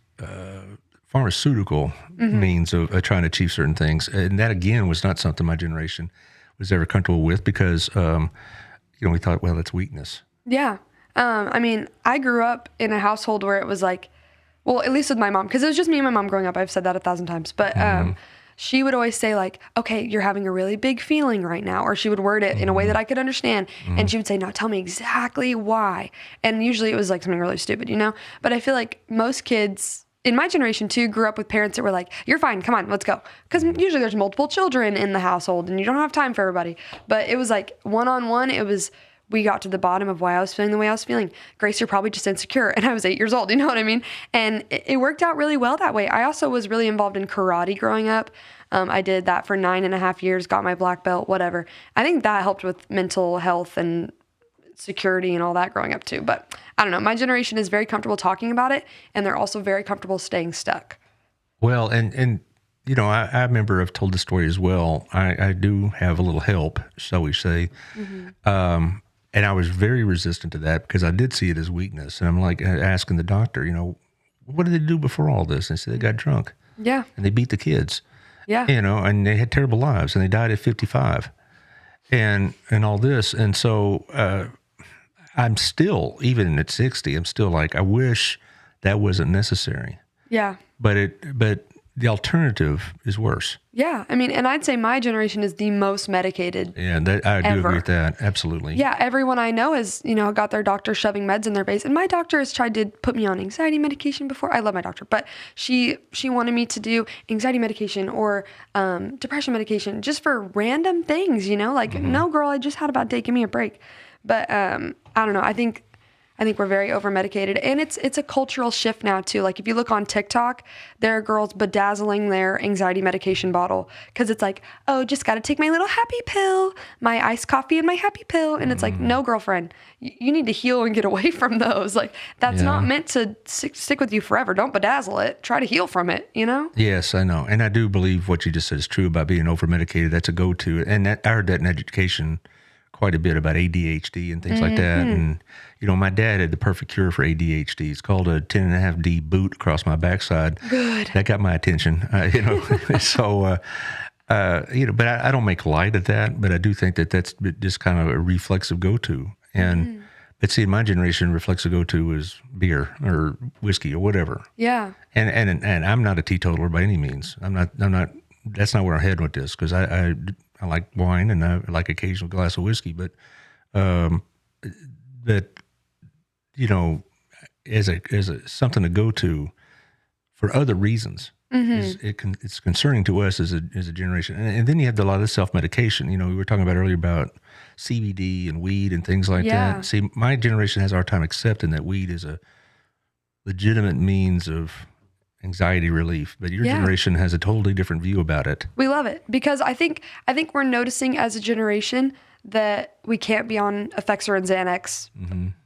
pharmaceutical means of trying to achieve certain things. And that, again, was not something my generation was ever comfortable with because, we thought, well, that's weakness. Yeah. I grew up in a household where it was like, well, at least with my mom, because it was just me and my mom growing up. I've said that 1,000 times. But she would always say, like, okay, you're having a really big feeling right now. Or she would word it in a way that I could understand. And she would say, no, tell me exactly why. And usually it was like something really stupid, But I feel like most kids in my generation too grew up with parents that were like, you're fine, come on, let's go. Because usually there's multiple children in the household and you don't have time for everybody. But it was like one-on-one, we got to the bottom of why I was feeling the way I was feeling. Grace, you're probably just insecure. And I was 8 years old, you know what I mean? And it worked out really well that way. I also was really involved in karate growing up. I did that for 9.5 years, got my black belt, whatever. I think that helped with mental health and security and all that growing up too. But I don't know. My generation is very comfortable talking about it, and they're also very comfortable staying stuck. Well, and I remember I've told the story as well. I do have a little help, shall we say. And I was very resistant to that because I did see it as weakness. And I'm like asking the doctor, what did they do before all this? And they said they got drunk. Yeah. And they beat the kids. Yeah. And they had terrible lives and they died at 55 and all this. And so I'm still, even at 60, I'm still like, I wish that wasn't necessary. Yeah. But the alternative is worse. Yeah. And I'd say my generation is the most medicated. Yeah, I do agree with that. Absolutely. Yeah. Everyone I know has, got their doctor shoving meds in their face. And my doctor has tried to put me on anxiety medication before. I love my doctor, but she wanted me to do anxiety medication or depression medication just for random things, like, no, girl, I just had a bad day. Give me a break. But I don't know. I think we're very over medicated, and it's a cultural shift now too. Like if you look on TikTok, there are girls bedazzling their anxiety medication bottle because it's like, oh, just got to take my little happy pill, my iced coffee and my happy pill, and it's like, no, girlfriend, you need to heal and get away from those. Like that's not meant to stick with you forever. Don't bedazzle it. Try to heal from it. Yes, I know, and I do believe what you just said is true about being over medicated. That's a go-to, and I heard that in education quite a bit about ADHD and things like that. And, my dad had the perfect cure for ADHD. It's called a 10.5D boot across my backside. Good. That got my attention, So, but I don't make light of that, but I do think that that's just kind of a reflexive go-to. And, but see, in my generation, reflexive go-to is beer or whiskey or whatever. Yeah. And I'm not a teetotaler by any means. I'm not, that's not where I'm heading with this because I like wine and I like occasional glass of whiskey, but as a something to go to for other reasons, it's concerning to us as a generation. And then you have a lot of self-medication. We were talking about earlier about CBD and weed and things like that. See, my generation has our time accepting that weed is a legitimate means of anxiety relief, but your generation has a totally different view about it. We love it because I think we're noticing as a generation that we can't be on Effexor and Xanax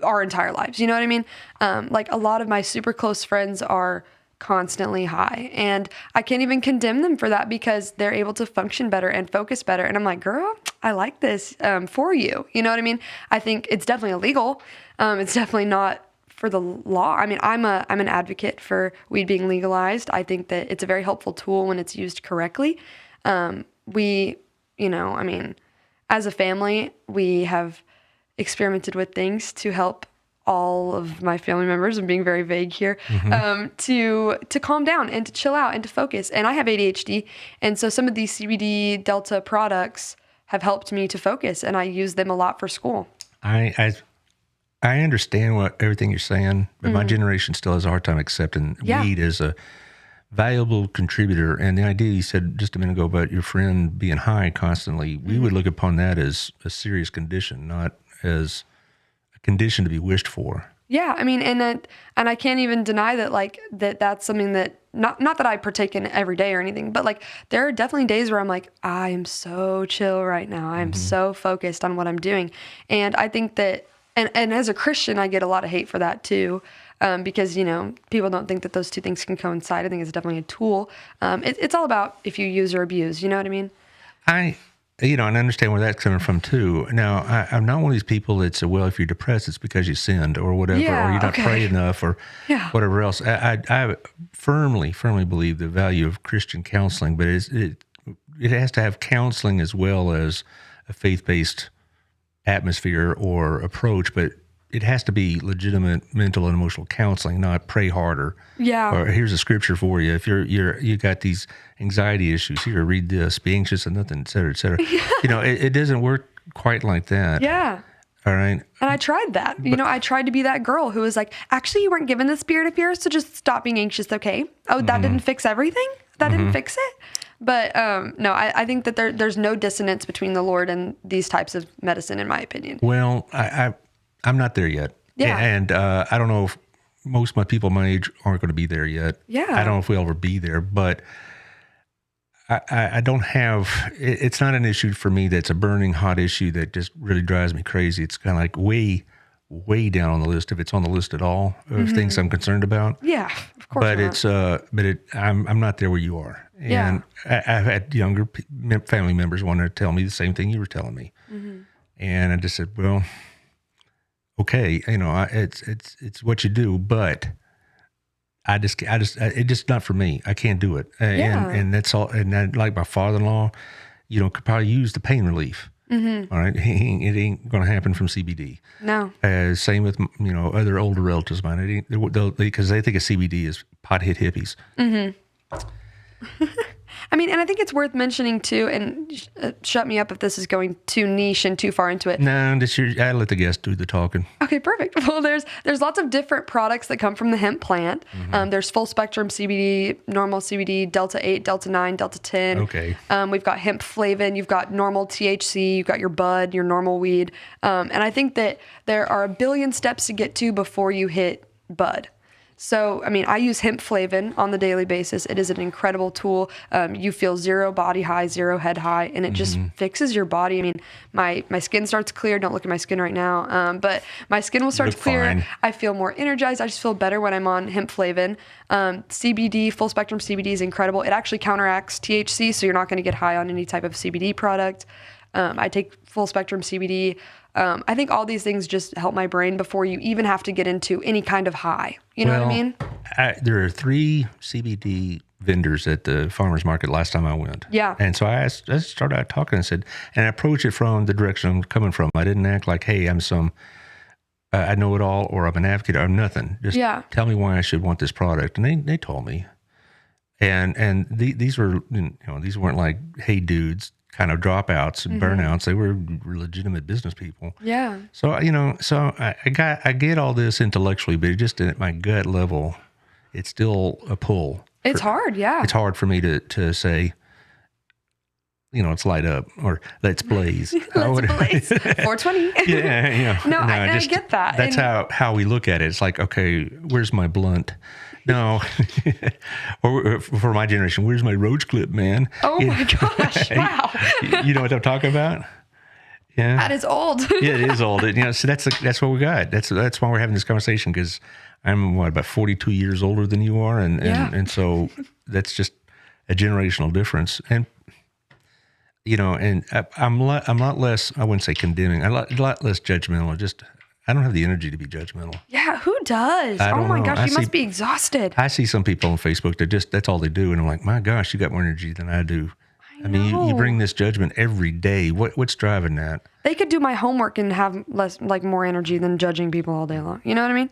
our entire lives. You know what I mean? Like a lot of my super close friends are constantly high, and I can't even condemn them for that because they're able to function better and focus better. And I'm like, girl, I like this for you. You know what I mean? I think it's definitely illegal. It's definitely not for the law. I'm an advocate for weed being legalized. I think that it's a very helpful tool when it's used correctly. As a family, we have experimented with things to help all of my family members, I'm being very vague here, to calm down and to chill out and to focus. And I have ADHD. And so some of these CBD Delta products have helped me to focus, and I use them a lot for school. I understand everything you're saying, but my generation still has a hard time accepting weed as a valuable contributor. And the idea you said just a minute ago about your friend being high constantly, we would look upon that as a serious condition, not as a condition to be wished for. Yeah, I mean, and I can't even deny that, like, that's something that not that I partake in every day or anything, but like there are definitely days where I'm like, I am so chill right now. I'm so focused on what I'm doing, and I think that, and as a Christian, I get a lot of hate for that too, because people don't think that those two things can coincide. I think it's definitely a tool. It's all about if you use or abuse. You know what I mean? And I understand where that's coming from too. Now, I'm not one of these people that say, well, if you're depressed, it's because you sinned or whatever, or you're not praying enough or whatever else. I firmly believe the value of Christian counseling, but it has to have counseling as well as a faith-based atmosphere or approach, but it has to be legitimate mental and emotional counseling, not pray harder. Yeah. Or here's a scripture for you. If you got these anxiety issues, here, read this, be anxious and nothing, et cetera, et cetera. It doesn't work quite like that. Yeah. All right. And I tried that. I tried to be that girl who was like, actually, you weren't given the spirit of fear, so just stop being anxious, okay? Oh, that didn't fix everything? That didn't fix it? But no, I think that there's no dissonance between the Lord and these types of medicine, in my opinion. Well, I'm not there yet. Yeah. And I don't know if most of my people my age aren't going to be there yet. Yeah. I don't know if we'll ever be there, but I don't have, it's not an issue for me that's a burning hot issue that just really drives me crazy. It's kind of like way down on the list, if it's on the list at all, of things I'm concerned about. Yeah, of course. But I'm not there where you are. And I've had younger family members want to tell me the same thing you were telling me. And I just said, well, okay, it's what you do, but it's just not for me. I can't do it. And that's all. And that, like my father-in-law, could probably use the pain relief. All right. It ain't going to happen from CBD. No. Same with, other older relatives of mine. Because they think of CBD as pot-hit hippies. I mean, and I think it's worth mentioning too, and shut me up if this is going too niche and too far into it. No, I let the guests do the talking. Okay, perfect. Well, there's lots of different products that come from the hemp plant. There's full spectrum CBD, normal CBD, Delta 8, Delta 9, Delta 10. Okay. We've got hemp flavin, you've got normal THC, you've got your bud, your normal weed. And I think that there are a billion steps to get to before you hit bud. So, I mean, I use hemp flavin on the daily basis. It is an incredible tool. You feel zero body high, zero head high, and it just fixes your body. I mean, my skin starts clear. Don't look at my skin right now. But my skin will start to clear. Fine. I feel more energized. I just feel better when I'm on hemp flavin. CBD, full spectrum CBD is incredible. It actually counteracts THC, so you're not going to get high on any type of CBD product. I take full spectrum CBD. I think all these things just help my brain before you even have to get into any kind of high. You know what I mean? There are 3 CBD vendors at the farmer's market last time I went. Yeah. And so I started out talking and said, and I approached it from the direction I'm coming from. I didn't act like, hey, I'm I know it all, or I'm an advocate, or I'm nothing. Just tell me why I should want this product. And they told me. And these were, these weren't like, hey, dudes, kind of dropouts and burnouts. They were legitimate business people. Yeah. So, I get all this intellectually, but just at my gut level, it's still a pull. It's hard. Yeah. It's hard for me to say, let's light up or let's blaze. Let's blaze. 420. Yeah. No, I get that. That's how we look at it. It's like, okay, where's my blunt? No, or for my generation, where's my roach clip, man? Oh my gosh! Wow. You know what I'm talking about? Yeah, that is old. Yeah, it is old. So that's what we got. That's why we're having this conversation, because I'm about 42 years older than you are, and so that's just a generational difference. And and I'm a lot less. I wouldn't say condemning. A lot less judgmental. I don't have the energy to be judgmental. Yeah, who does? Oh my gosh, you must be exhausted. I see some people on Facebook that that's all they do. And I'm like, my gosh, you got more energy than I do. I I mean, you bring this judgment every day. What's driving that? They could do my homework and have more energy than judging people all day long. You know what I mean?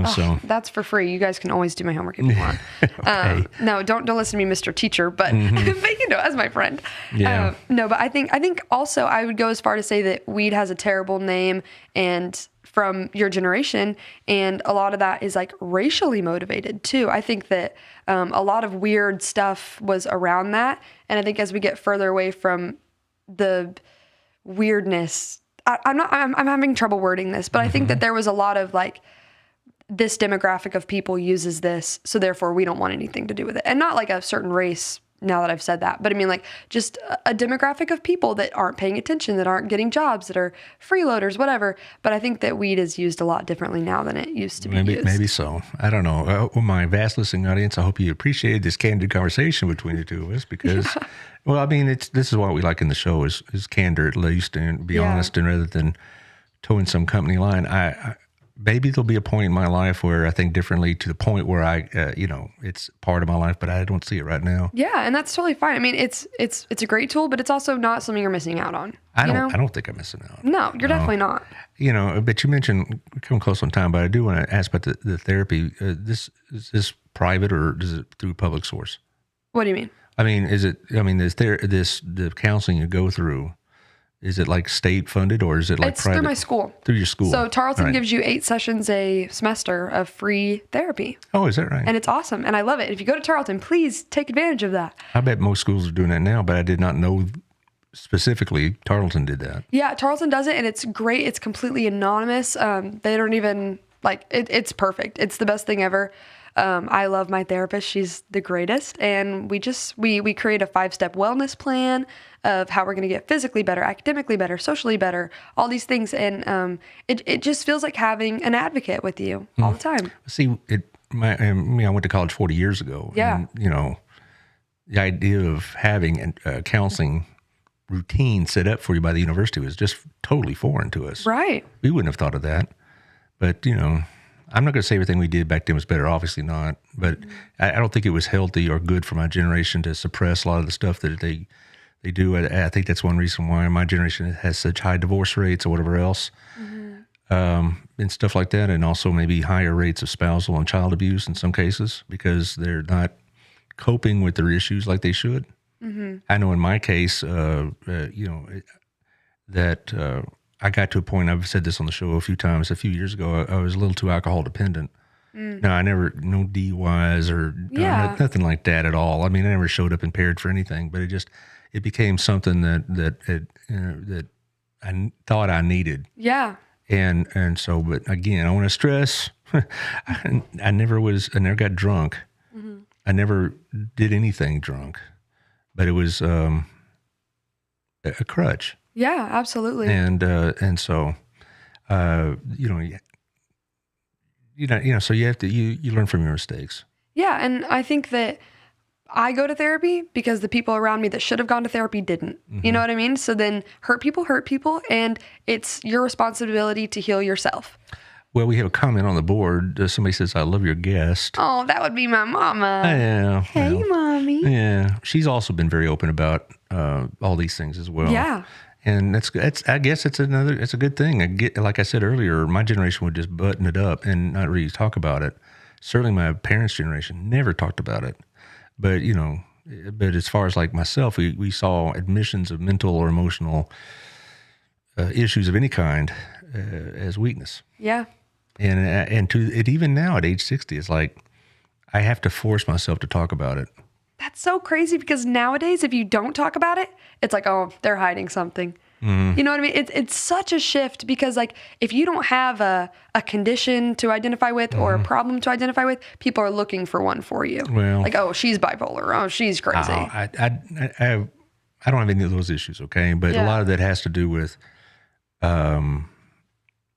So that's for free. You guys can always do my homework if you want. Okay. No, don't listen to me, Mr. Teacher, but as my friend. Yeah. No, but I think also I would go as far to say that weed has a terrible name and from your generation, and a lot of that is like racially motivated too. I think that a lot of weird stuff was around that, and I think as we get further away from the weirdness, I'm having trouble wording this, but I think that there was a lot of like, this demographic of people uses this, so therefore we don't want anything to do with it, and not like a certain race. Now that I've said that, but I mean like just a demographic of people that aren't paying attention, that aren't getting jobs, that are freeloaders, whatever. But I think that weed is used a lot differently now than it used to be used. Maybe so. I don't know. Well, my vast listening audience, I hope you appreciated this candid conversation between the two of us because, well, I mean, this is what we like in the show is candor at least, and be honest, and rather than towing some company line. Maybe there'll be a point in my life where I think differently to the point where it's part of my life, but I don't see it right now. Yeah, and that's totally fine. I mean, it's a great tool, but it's also not something you're missing out on. I don't think I'm missing out. No, you're definitely not. But you mentioned we're coming close on time, but I do want to ask about the therapy. Is this private or is it through a public source? What do you mean? I mean, the counseling you go through? Is it like state funded or is it like it's private? Through my school. Through your school. So Tarleton gives you 8 sessions a semester of free therapy. Oh, is that right? And it's awesome. And I love it. If you go to Tarleton, please take advantage of that. I bet most schools are doing that now, but I did not know specifically Tarleton did that. Yeah, Tarleton does it and it's great. It's completely anonymous. They don't even it's perfect. It's the best thing ever. I love my therapist. She's the greatest. And we create a 5-step wellness plan of how we're going to get physically better, academically better, socially better, all these things. And it just feels like having an advocate with you all the time. See, I went to college 40 years ago. Yeah. And, the idea of having a counseling routine set up for you by the university was just totally foreign to us. Right. We wouldn't have thought of that. But, I'm not going to say everything we did back then was better, obviously not. But I don't think it was healthy or good for my generation to suppress a lot of the stuff that they do. I think that's one reason why my generation has such high divorce rates or whatever else, and stuff like that. And also maybe higher rates of spousal and child abuse in some cases because they're not coping with their issues like they should. Mm-hmm. I know in my case, that I got to a point, I've said this on the show a few times, a few years ago, I was a little too alcohol dependent. No, I never, no DUIs or nothing like that at all. I mean, I never showed up impaired for anything, but it became something that I thought I needed. Yeah. And so, but again, I want to stress, I never got drunk. Mm-hmm. I never did anything drunk, but it was a crutch. Yeah, absolutely. And so, so you have to, you learn from your mistakes. Yeah. And I think that I go to therapy because the people around me that should have gone to therapy didn't. Mm-hmm. You know what I mean? So then hurt people, and it's your responsibility to heal yourself. Well, we have a comment on the board. Somebody says, I love your guest. Oh, that would be my mama. Yeah. Hey, Mommy. Yeah. She's also been very open about all these things as well. Yeah. And that's I guess it's a good thing. Like I said earlier, my generation would just button it up and not really talk about it. Certainly my parents' generation never talked about it. But, but as far as like myself, we saw admissions of mental or emotional issues of any kind as weakness. Yeah. And to it, even now at age 60, it's like I have to force myself to talk about it. That's so crazy because nowadays, if you don't talk about it, it's like, oh, they're hiding something. Mm. You know what I mean? It's such a shift because like if you don't have a condition to identify with or a problem to identify with, people are looking for one for you. Well, like, oh, she's bipolar. Oh, she's crazy. I don't have any of those issues, okay? But a lot of that has to do with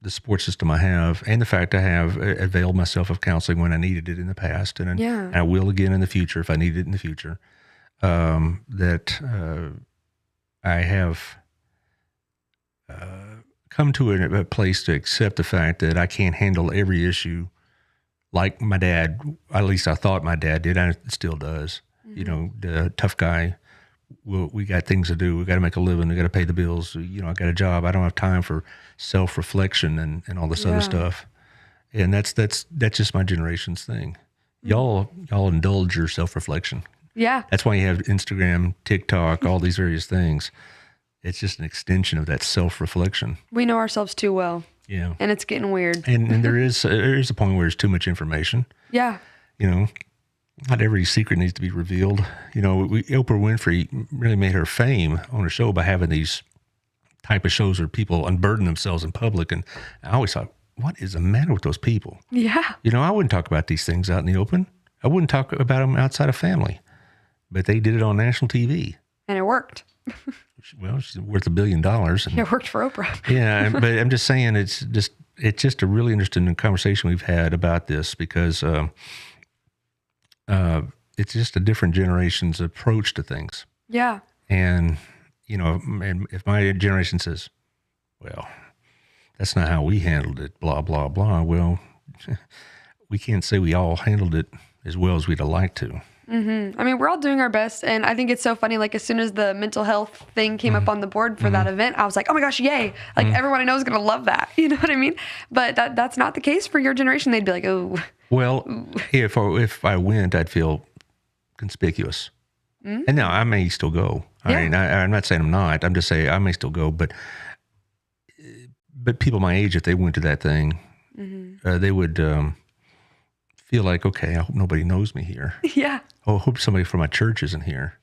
the support system I have and the fact I have availed myself of counseling when I needed it in the past. And I will again in the future if I need it in the future. That I have come to a place to accept the fact that I can't handle every issue like my dad, at least I thought my dad did, and it still does. Mm-hmm. The tough guy we got things to do. We got to make a living. We got to pay the bills. You know, I got a job. I don't have time for self-reflection and all this other stuff. And that's just my generation's thing. Y'all indulge your self-reflection. Yeah. That's why you have Instagram, TikTok, all these various things. It's just an extension of that self-reflection. We know ourselves too well. Yeah. And it's getting weird. And there is a point where there's too much information. Yeah. You know, not every secret needs to be revealed. You know, Oprah Winfrey really made her fame on her show by having these type of shows where people unburden themselves in public. And I always thought, what is the matter with those people? Yeah. You know, I wouldn't talk about these things out in the open. I wouldn't talk about them outside of family. But they did it on national TV. And it worked. Well, she's worth $1 billion. And, It worked for Oprah. yeah, but I'm just saying it's just a really interesting conversation we've had about this because it's just a different generation's approach to things. Yeah. And, you know, and if my generation says, well, that's not how we handled it, blah, blah, blah. Well, we can't say we all handled it as well as we'd have liked to. I mean, we're all doing our best. And I think it's so funny. Like, as soon as the mental health thing came up on the board for that event, I was like, oh my gosh, yay. Like, everyone I know is going to love that. You know what I mean? But that's not the case for your generation. They'd be like, oh. Well, if I went, I'd feel conspicuous. And now I may still go. I mean, I'm not saying I'm not. I'm just saying I may still go. But people my age, if they went to that thing, they would feel like, okay, I hope nobody knows me here. Yeah. Oh, I hope somebody from my church isn't here.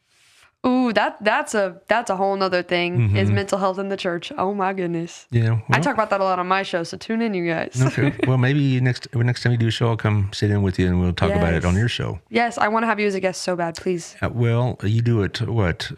Ooh, that's a whole nother thing is mental health in the church. Oh my goodness. Yeah. Well, I talk about that a lot on my show, so tune in, you guys. Okay. Well, maybe next time you do a show, I'll come sit in with you and we'll talk about it on your show. Yes, I want to have you as a guest so bad, please. Well, you do it, about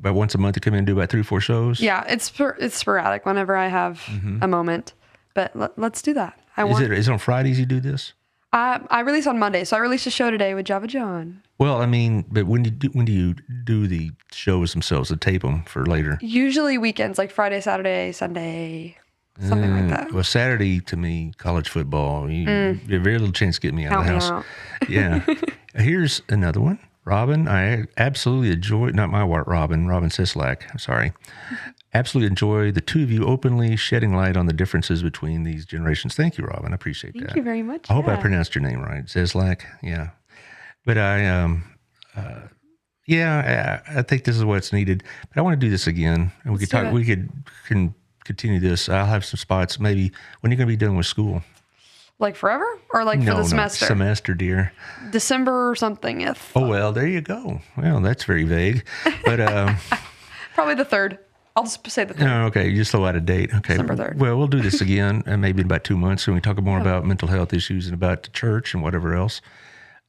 once a month you come in and do about 3 or 4 shows? Yeah, it's sporadic whenever I have a moment. But let's do that. Is it on Fridays you do this? I release on Monday, so I released a show today with Java John. Well, I mean, but when do you do the shows themselves, to tape them for later? Usually weekends, like Friday, Saturday, Sunday, something like that. Well, Saturday to me, college football, you have very little chance to get me out of the house. Out. Yeah. Here's another one. Robin, I absolutely enjoy, not my Robin Sislak, I'm sorry. Absolutely enjoy the two of you openly shedding light on the differences between these generations. Thank you, Robin. I appreciate that. Thank you very much. I hope I pronounced your name right. Sislak, yeah. But I think this is what's needed. But I want to do this again, and we could talk. We can continue this. I'll have some spots. Maybe when you're going to be done with school. Like forever, or like for the semester? Semester, dear. December or something. Oh well, there you go. Well, that's very vague, but probably the 3rd. I'll just say the 3rd. No, okay, you just throw out a date. Okay, December 3rd. Well, we'll do this again, and maybe in about 2 months when we talk more about mental health issues and about the church and whatever else.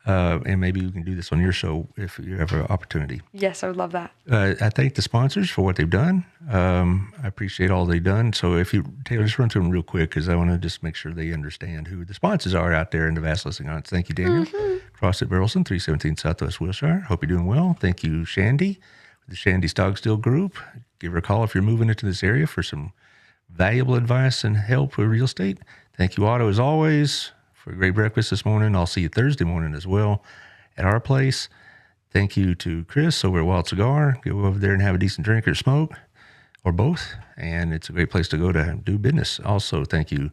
And maybe we can do this on your show if you have an opportunity. Yes, I would love that. I thank the sponsors for what they've done. I appreciate all they've done. So if you, Taylor, just run through them real quick because I want to just make sure they understand who the sponsors are out there in the vast listening audience. Thank you, Daniel. CrossFit Burleson, 317 Southwest Wilshire. Hope you're doing well. Thank you, Shandy, the Shandy Stogstill Group. Give her a call if you're moving into this area for some valuable advice and help with real estate. Thank you, Otto, as always, for a great breakfast this morning. I'll see you Thursday morning as well at our place. Thank you to Chris over at Wild Cigar. Go over there and have a decent drink or smoke, or both. And it's a great place to go to do business. Also, thank you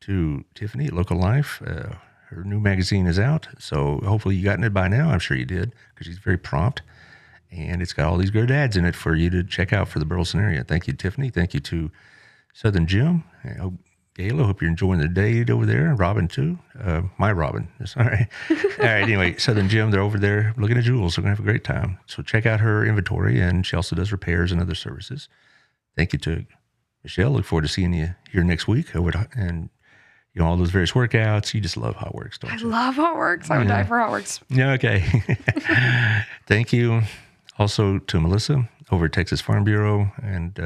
to Tiffany at Local Life. Her new magazine is out, so hopefully you gotten it by now. I'm sure you did because she's very prompt. And it's got all these good ads in it for you to check out for the Burleson area. Thank you, Tiffany. Thank you to Southern Jim. Gayla, hope you're enjoying the day over there. Robin, too. My Robin. Sorry. All right. Anyway, Southern Jim, they're over there looking at jewels. They're going to have a great time. So check out her inventory, and she also does repairs and other services. Thank you to Michelle. Look forward to seeing you here next week. And, you know, all those various workouts. You just love Hot Works, don't you? I love Hot Works. I would die for Hot Works. Yeah, okay. Thank you. Also to Melissa over at Texas Farm Bureau. And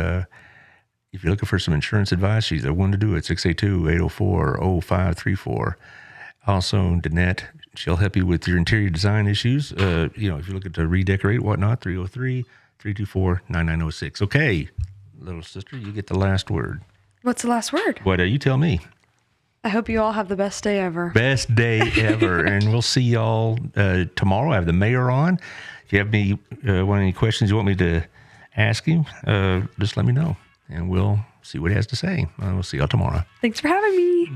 if you're looking for some insurance advice, she's the one to do it, 682-804-0534. Also, Danette, she'll help you with your interior design issues. You know, if you're looking to redecorate, whatnot, 303-324-9906. Okay, little sister, you get the last word. What's the last word? What you tell me. I hope you all have the best day ever. Best day ever. And we'll see y'all tomorrow. I have the mayor on. If you have any questions you want me to ask him, just let me know, and we'll see what he has to say. We'll see y'all tomorrow. Thanks for having me.